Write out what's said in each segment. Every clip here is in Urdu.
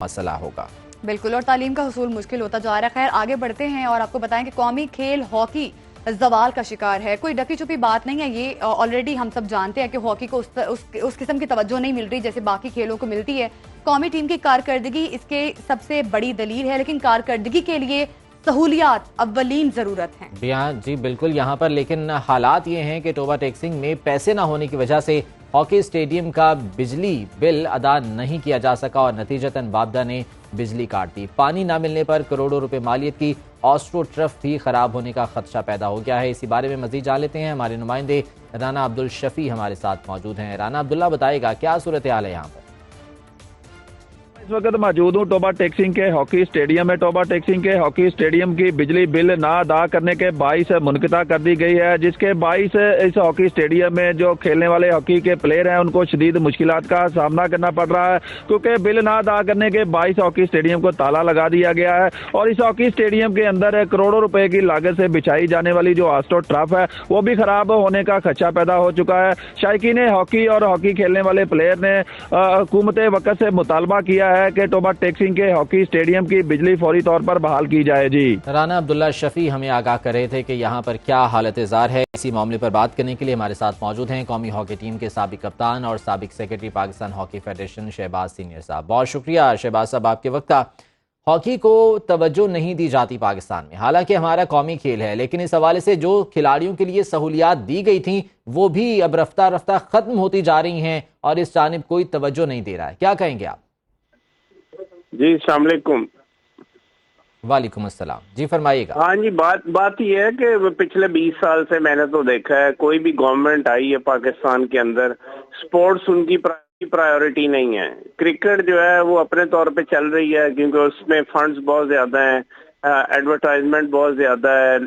مسئلہ ہوگا۔ بالکل، اور تعلیم کا حصول مشکل ہوتا جا رہا ہے۔ خیر آگے بڑھتے ہیں اور آپ کو بتائیں کہ قومی کھیل ہاکی زوال کا شکار ہے۔ کوئی ڈکی چھپی بات نہیں ہے، یہ آلریڈی ہم سب جانتے ہیں کہ ہاکی کو اس قسم کی توجہ نہیں مل رہی جیسے باقی کھیلوں کو ملتی ہے۔ قومی ٹیم کی کارکردگی اس کے سب سے بڑی دلیل ہے، لیکن کارکردگی کے لیے سہولیات اولین ضرورت ہیں۔ جی بالکل، یہاں پر لیکن حالات یہ ہیں کہ ٹوبہ ٹیکسنگ میں پیسے نہ ہونے کی وجہ سے ہاکی اسٹیڈیم کا بجلی بل ادا نہیں کیا جا سکا اور نتیجتاً بابدا نے بجلی کاٹ دی۔ پانی نہ ملنے پر کروڑوں روپے مالیت کی آسٹرو ٹرف بھی خراب ہونے کا خدشہ پیدا ہو گیا ہے۔ اسی بارے میں مزید جان لیتے ہیں، ہمارے نمائندے رانا عبدالشفیع ہمارے ساتھ موجود ہیں۔ رانا عبداللہ بتائے گا کیا صورتحال ہے یہاں پر؟ اس وقت موجود ہوں ٹوبہ ٹیکسنگ کے ہاکی اسٹیڈیم میں۔ ٹوبہ ٹیکسنگ کے ہاکی اسٹیڈیم کی بجلی بل نہ ادا کرنے کے باعث منقطع کر دی گئی ہے، جس کے باعث اس ہاکی اسٹیڈیم میں جو کھیلنے والے ہاکی کے پلیئر ہیں ان کو شدید مشکلات کا سامنا کرنا پڑ رہا ہے، کیونکہ بل نہ ادا کرنے کے باعث ہاکی اسٹیڈیم کو تالا لگا دیا گیا ہے اور اس ہاکی اسٹیڈیم کے اندر کروڑوں روپے کی لاگت سے بچھائی جانے والی جو آسٹرو ٹرف ہے وہ بھی خراب ہونے کا خدشہ پیدا ہو چکا ہے۔ شائقین ہاکی اور ہاکی کھیلنے والے پلیئر نے حکومت وقت سے مطالبہ کیا ہے کہ ٹوبہ ٹیکسنگ کے ہاکی اسٹیڈیم کی بجلی فوری طور پر بحال کی جائے۔ جی رانا عبداللہ شفیع ہمیں آگاہ کر رہے تھے کہ یہاں پر کیا حالت زار ہے۔ اسی معاملے پر بات کرنے کے لیے ہمارے ساتھ موجود ہیں قومی ہاکی ٹیم کے سابق کپتان اور سابق secretary Pakistan hockey federation Shahbaz senior صاحب۔ بہت شکریہ شہباز صاحب آپ کے وقت کا۔ ہاکی کو توجہ نہیں دی جاتی پاکستان میں، حالانکہ ہمارا قومی کھیل ہے، لیکن اس حوالے سے جو کھلاڑیوں کے لیے سہولیات دی گئی تھیں وہ بھی اب رفتہ رفتہ ختم ہوتی جا رہی ہیں اور اس جانب کوئی توجہ نہیں دے رہا ہے۔ کیا کہیں گے آپ؟ جی السلام علیکم۔ وعلیکم السلام، جی فرمائیے گا۔ ہاں جی، بات یہ ہے کہ پچھلے 20 سال سے میں نے تو دیکھا ہے کوئی بھی گورنمنٹ آئی ہے پاکستان کے اندر، سپورٹس ان کی پرائیورٹی نہیں ہے۔ کرکٹ جو ہے وہ اپنے طور پہ چل رہی ہے کیونکہ اس میں فنڈز بہت زیادہ ہیں، ایڈورٹائزمنٹ بہت زیادہ ہے،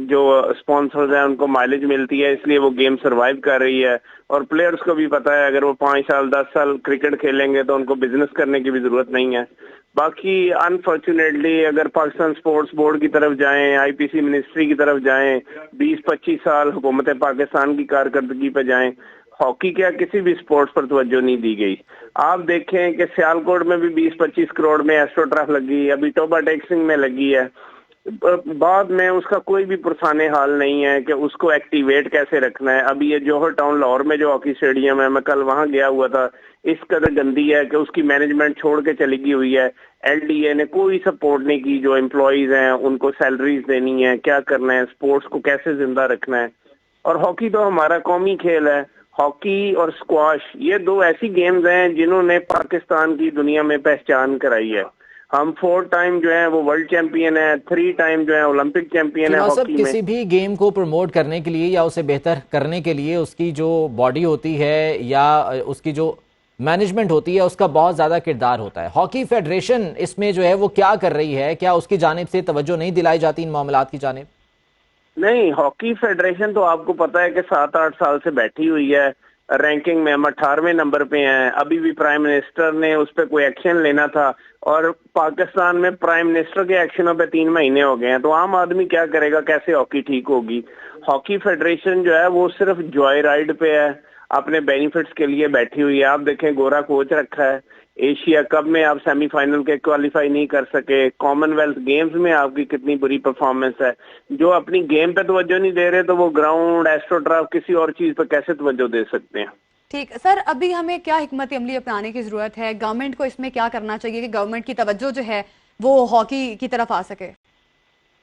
جو اسپانسرز ہیں ان کو مائلیج ملتی ہے، اس لیے وہ گیم سروائیو کر رہی ہے اور پلیئرز کو بھی پتا ہے اگر وہ 5 سال 10 سال کرکٹ کھیلیں گے تو ان کو بزنس کرنے کی بھی ضرورت نہیں ہے۔ باقی انفارچونیٹلی اگر پاکستان سپورٹس بورڈ کی طرف جائیں، آئی پی سی منسٹری کی طرف جائیں، 20-25 سال حکومت پاکستان کی کارکردگی پہ جائیں، ہاکی کیا کسی بھی سپورٹس پر توجہ نہیں دی گئی۔ آپ دیکھیں کہ سیالکوٹ میں بھی 20-25 کروڑ میں ایسٹرو ٹرف لگی، ابھی ٹوبہ ٹیکسنگ میں لگی ہے، بعد میں اس کا کوئی بھی پرسان حال نہیں ہے کہ اس کو ایکٹیویٹ کیسے رکھنا ہے۔ ابھی یہ جوہر ٹاؤن لاہور میں جو ہاکی اسٹیڈیم ہے، میں کل وہاں گیا ہوا تھا، اس قدر گندی ہے کہ اس کی مینجمنٹ چھوڑ کے چلی گئی ہوئی ہے۔ ایل ڈی اے نے کوئی سپورٹ نہیں کی، جو امپلائیز ہیں ان کو سیلریز دینی ہے، کیا کرنا ہے، سپورٹس کو کیسے زندہ رکھنا ہے۔ اور ہاکی تو ہمارا قومی کھیل ہے۔ ہاکی اور اسکواش یہ 2 ایسی گیمز ہیں جنہوں نے پاکستان کی دنیا میں پہچان کرائی ہے۔ ہم 4 ٹائم جو ہیں وہ ورلڈ چیمپئن ہیں، 3 ٹائم جو ہیں اولمپک چیمپئن ہیں ہاکی میں۔ کسی بھی گیم کو پروموٹ کرنے کے لیے یا اسے بہتر کرنے کے لیے اس کی جو باڈی ہوتی ہے یا اس کی جو مینجمنٹ ہوتی ہے اس کا بہت زیادہ کردار ہوتا ہے۔ ہاکی فیڈریشن اس میں جو ہے وہ کیا کر رہی ہے؟ کیا اس کی جانب سے توجہ نہیں دلائی جاتی ان معاملات کی جانب؟ نہیں، ہاکی فیڈریشن تو آپ کو پتا ہے کہ 7-8 سال سے بیٹھی ہوئی ہے رینکنگ میں، ہم 18ویں نمبر پہ ہیں۔ ابھی بھی پرائم منسٹر نے اس پہ کوئی ایکشن لینا تھا اور پاکستان میں پرائم منسٹر کے ایکشنوں پہ 3 مہینے ہو گئے ہیں، تو عام آدمی کیا کرے گا، کیسے ہاکی ٹھیک ہوگی؟ ہاکی فیڈریشن جو ہے وہ صرف جوائے رائڈ پہ ہے، اپنے بینیفٹس کے لیے بیٹھی ہوئی ہے۔ آپ دیکھیں گورا کوچ رکھا ہے، ایشیا کپ میں آپ سیمی فائنل کے کوالیفائی نہیں کر سکے، کامن ویلتھ گیمز میں آپ کی کتنی بری پرفارمنس ہے۔ جو اپنی گیم پہ توجہ نہیں دے رہے تو وہ گراؤنڈ، ایسٹرو ٹرف، کسی اور چیز پہ کیسے توجہ دے سکتے ہیں؟ ٹھیک سر، ابھی ہمیں کیا حکمت عملی اپنانے کی ضرورت ہے؟ گورنمنٹ کو اس میں کیا کرنا چاہیے کہ گورنمنٹ کی توجہ جو ہے وہ ہاکی کی طرف آ سکے؟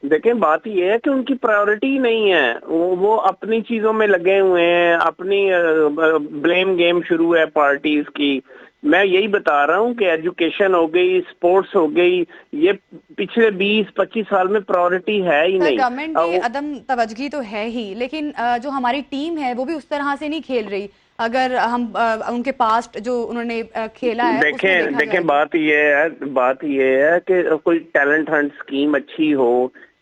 دیکھیں بات یہ ہے کہ ان کی پرائیورٹی نہیں ہے، وہ اپنی چیزوں میں لگے ہوئے ہیں، اپنی بلیم گیم شروع ہے پارٹیز کی۔ میں یہی بتا رہا ہوں کہ ایجوکیشن ہو گئی، سپورٹس ہو گئی، یہ پچھلے 20-25 سال میں پرائیورٹی ہے ہی نہیں۔ گورنمنٹ کی عدم توجہی تو ہے ہی، لیکن جو ہماری ٹیم ہے وہ بھی اس طرح سے نہیں کھیل رہی۔ اگر ہم ان کے پاسٹ جو انہوں نے کھیلا ہے، دیکھیں بات یہ ہے کہ کوئی ٹیلنٹ ہنٹ اسکیم اچھی ہو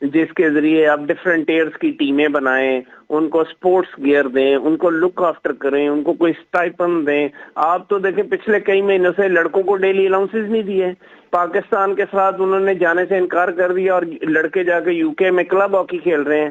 جس کے ذریعے آپ ڈفرینٹ ایئرز کی ٹیمیں بنائیں، ان کو سپورٹس گیئر دیں، ان کو لک آفٹر کریں، ان کو کوئی اسٹائپن دیں۔ آپ تو دیکھیں پچھلے کئی مہینوں سے لڑکوں کو ڈیلی الاؤنسز نہیں دیے، پاکستان کے ساتھ انہوں نے جانے سے انکار کر دیا اور لڑکے جا کے UK میں کلب ہاکی کھیل رہے ہیں۔